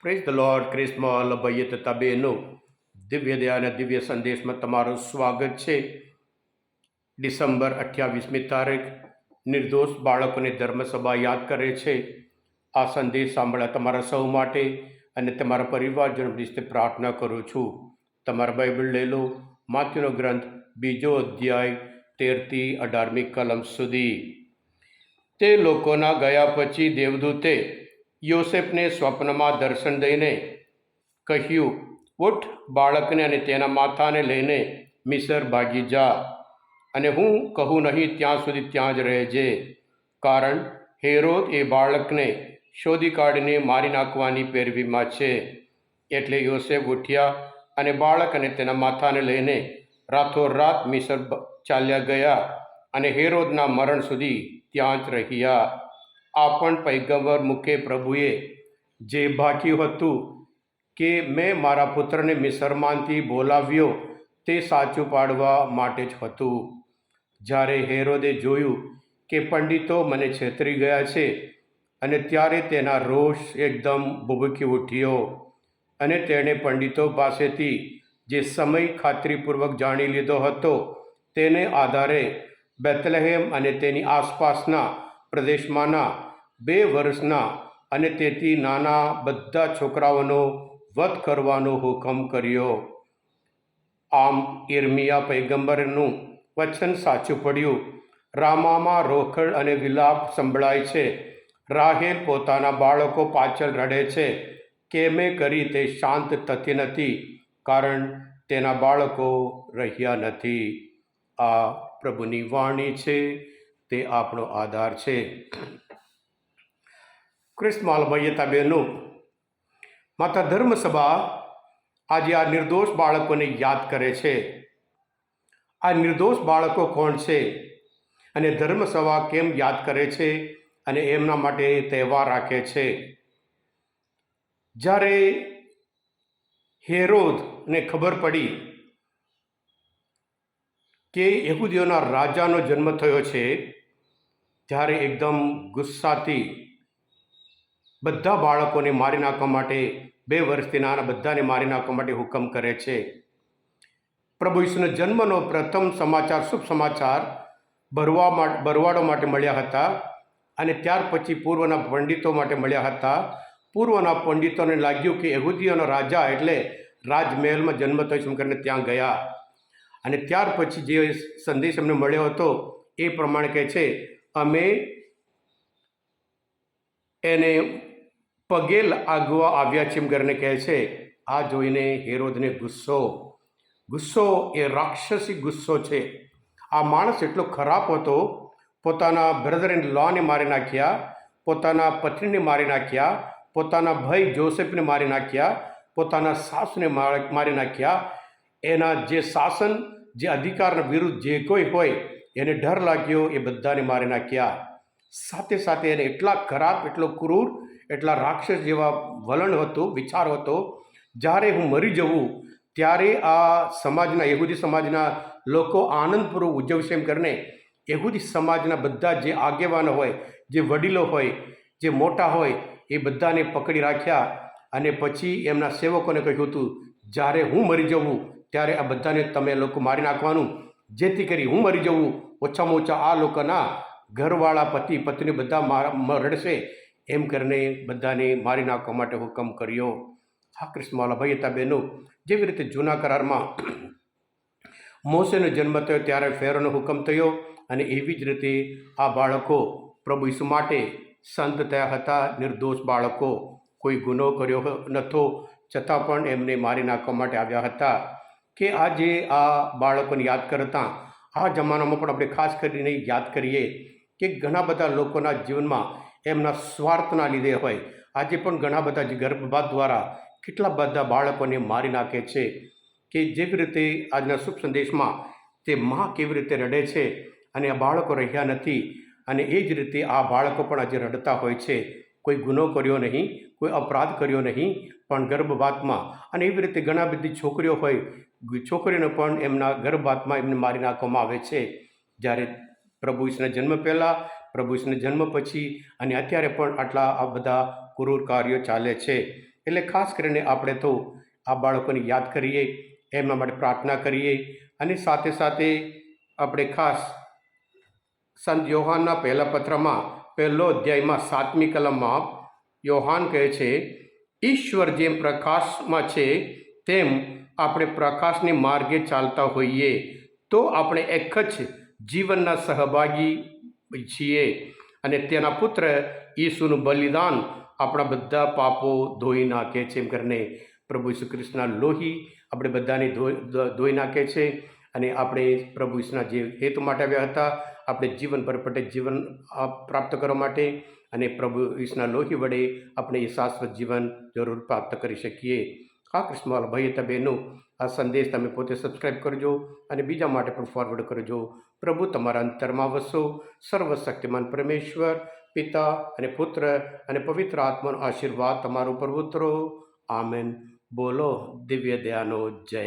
Praise the lord. ક્રિસ્મલ ભાઈએ તથા બહેનો, દિવ્ય દયા અને દિવ્ય સંદેશમાં તમારું સ્વાગત છે. ડિસેમ્બર 28મી તારીખ નિર્દોષ બાળકોને ધર્મસભા યાદ કરે છે. આ સંદેશ સાંભળ્યા તમારા સૌ માટે અને તમારા પરિવારજનો વિશે પ્રાર્થના કરું છું. તમારા બાઇબલ લઈ લો. માથ્યુનો ગ્રંથ 2 અધ્યાય 13થી 18મી કલમ સુધી. તે લોકોના ગયા પછી દેવદૂતે યોસેફને સ્વપ્નમાં દર્શન દઈને કહ્યું, ઉઠ, બાળકને અને તેના માતાને લઈને મિસર ભાગી જા, અને હું કહું નહીં ત્યાં સુધી ત્યાં જ રહેજે, કારણ હેરોદ એ બાળકને શોધી કાઢીને મારી નાખવાની પેરવીમાં છે. એટલે યોસેફ ઉઠ્યા અને બાળક અને તેના માતાને લઈને રાતોરાત મિસર ચાલ્યા ગયા અને હેરોદના મરણ સુધી ત્યાં જ રહ્યા. આ પણ પૈગંબર મુખે પ્રભુએ જે ભાક્યું હતું કે મેં મારા પુત્રને મિસરમાંથી બોલાવ્યો તે સાચું પાડવા માટે જ હતું. જ્યારે હેરોદે જોયું કે પંડિતો મને છેતરી ગયા છે, અને ત્યારે તેના રોષ એકદમ ભભૂકી ઉઠ્યો, અને તેણે પંડિતો પાસેથી જે સમય ખાતરીપૂર્વક જાણી લીધો હતો તેને આધારે બેથલેહેમ અને તેની આસપાસના પ્રદેશમાંના 2 વર્ષના અને તેથી નાના બધા છોકરાઓનો વધ કરવાનો હુકમ કર્યો. આમ યિર્મયાહ પૈગંબરનું વચન સાચું પડ્યું. રામામાં રોકડ અને વિલાપ સંભળાય છે. રાહેલ પોતાના બાળકો પાછળ રડે છે. કેમે કરી તે શાંત થતી નથી, કારણ તેના બાળકો રહ્યા નથી. આ પ્રભુની વાણી છે. તે આપણો આધાર છે. ક્રિસ્મલ ભાઈઓ બહેનો, માતા ધર્મસભા આજે આ નિર્દોષ બાળકોને યાદ કરે છે. આ નિર્દોષ બાળકો કોણ છે અને ધર્મસભા કેમ યાદ કરે છે અને એમના માટે તહેવાર રાખે છે? જ્યારે હેરોદને ખબર પડી કે યહૂદીઓના રાજાનો જન્મ થયો છે, ત્યારે એકદમ ગુસ્સાથી બધા બાળકોને મારી નાખવા માટે, 2 વર્ષથી નાના બધાને મારી નાખવા માટે હુકમ કરે છે. પ્રભુ ઈસુના જન્મનો પ્રથમ સમાચાર, શુભ સમાચાર ભરવાડો માટે મળ્યા હતા, અને ત્યાર પછી પૂર્વના પંડિતો માટે મળ્યા હતા. પૂર્વના પંડિતોને લાગ્યું કે યહૂદીઓનો રાજા એટલે રાજમહેલમાં જન્મ થયો છે કરીને ત્યાં ગયા, અને ત્યાર પછી જે સંદેશ એમને મળ્યો હતો એ પ્રમાણે કહે છે, અમે એને પગે આગવા આવ્યા છે એમ કરીને કહે છે. આ જોઈને હેરોદને ગુસ્સો એ રાક્ષસી ગુસ્સો છે. આ માણસ એટલો ખરાબ હતો. પોતાના બ્રધર ઇન લોને મારી નાખ્યા, પોતાના પત્નીને મારી નાખ્યા, પોતાના ભાઈ જોસેફને મારી નાખ્યા, પોતાના સાસુને મારી નાખ્યા. એના જે શાસન, જે અધિકારના વિરુદ્ધ જે કોઈ હોય એને ડર લાગ્યો, એ બધાને મારી નાખ્યા. સાથે સાથે એને એટલા ખરાબ, એટલો ક્રૂર, એટલા રાક્ષસ જેવા વલણ હતું, વિચાર હતો. જ્યારે હું મરી જવું ત્યારે આ સમાજના, યહૂદી સમાજના લોકો આનંદપૂર્વક ઉજવશે એમ કરીને યહૂદી સમાજના બધા જે આગેવાનો હોય, જે વડીલો હોય, જે મોટા હોય, એ બધાને પકડી રાખ્યા. અને પછી એમના સેવકોને કહ્યું હતું, જ્યારે હું મરી જવું ત્યારે આ બધાને તમે લોકો મારી નાખવાનું, જેથી કરી હું મરી જવું ઓછામાં ઓછા આ લોકોના ઘરવાળા, પતિ પત્ની બધા રડશે એમ કરીને બધાને મારી નાખવા માટે હુકમ કર્યો. હા ક્રિસ્મવાલા ભાઈ હતા બહેનો, જેવી રીતે જૂના કરારમાં મોસેનો જન્મ થયો ત્યારે ફેરોનો હુકમ થયો, અને એવી જ રીતે આ બાળકો પ્રભુ ઈસુ માટે સંત થયા હતા. નિર્દોષ બાળકો, કોઈ ગુનો કર્યો નહોતો, છતાં પણ એમને મારી નાખવા માટે આવ્યા હતા. કે આજે આ બાળકોને યાદ કરતાં આ જમાનામાં પણ આપણે ખાસ કરીને યાદ કરીએ કે ઘણા બધા લોકોના જીવનમાં એમના સ્વાર્થના લીધે હોય, આજે પણ ઘણા બધા જે ગર્ભપાત દ્વારા કેટલા બધા બાળકોને મારી નાખે છે. કે જેવી રીતે આજના શુભ સંદેશમાં તે મા કેવી રીતે રડે છે અને આ બાળકો રહ્યા નથી, અને એ જ રીતે આ બાળકો પણ આજે રડતા હોય છે. કોઈ ગુનો કર્યો નહીં, કોઈ અપરાધ કર્યો નહીં, પણ ગર્ભપાતમાં, અને એવી રીતે ઘણા બધી છોકરીઓ હોય, છોકરીઓને પણ એમના ગર્ભપાતમાં એમને મારી નાખવામાં આવે છે. જ્યારે પ્રભુ ઈસુના જન્મ પહેલાં, પ્રભુ ઈસુના જન્મ પછી અને અત્યારે પણ આટલા આ બધા ક્રૂર કાર્યો ચાલે છે. એટલે ખાસ કરીને આપણે તો આ બાળકોને યાદ કરીએ, એમના માટે પ્રાર્થના કરીએ અને સાથે સાથે આપણે ખાસ સંત યોહાનના પહેલા પત્રમાં પહેલો અધ્યાયમાં 7મી કલમમાં યોહાન કહે છે, ઈશ્વર જેમ પ્રકાશમાં છે તેમ આપણે પ્રકાશની માર્ગે ચાલતા હોઈએ તો આપણે એક જ જીવનના સહભાગી છીએ અને તેના પુત્ર ઈસુનું બલિદાન આપણા બધા પાપો ધોઈ નાખે છે એમ કરીને પ્રભુ ઈસુ ખ્રિસ્તના લોહી આપણે બધાને ધોઈ નાખે છે અને આપણે પ્રભુ ઈસુના જે હેતુ માટે આવ્યા હતા, આપણે જીવન પરપટે જીવન પ્રાપ્ત કરવા માટે અને પ્રભુ ઈસુના લોહી વડે આપણે એ શાશ્વત જીવન જરૂર પ્રાપ્ત કરી શકીએ. આ ક્રિસ્મવાલા ભાઈ હતા બહેનો, આ સંદેશ તમે પોતે સબસ્ક્રાઈબ કરજો અને બીજા માટે પણ ફોરવર્ડ કરજો. પ્રભુ તમારા અંતરમાં વસો. સર્વશક્તિમાન પરમેશ્વર પિતા અને પુત્ર અને પવિત્ર આત્માનો આશીર્વાદ તમારા ઉપર ઉતરો. આમેન. બોલો દિવ્ય દયાનો જય.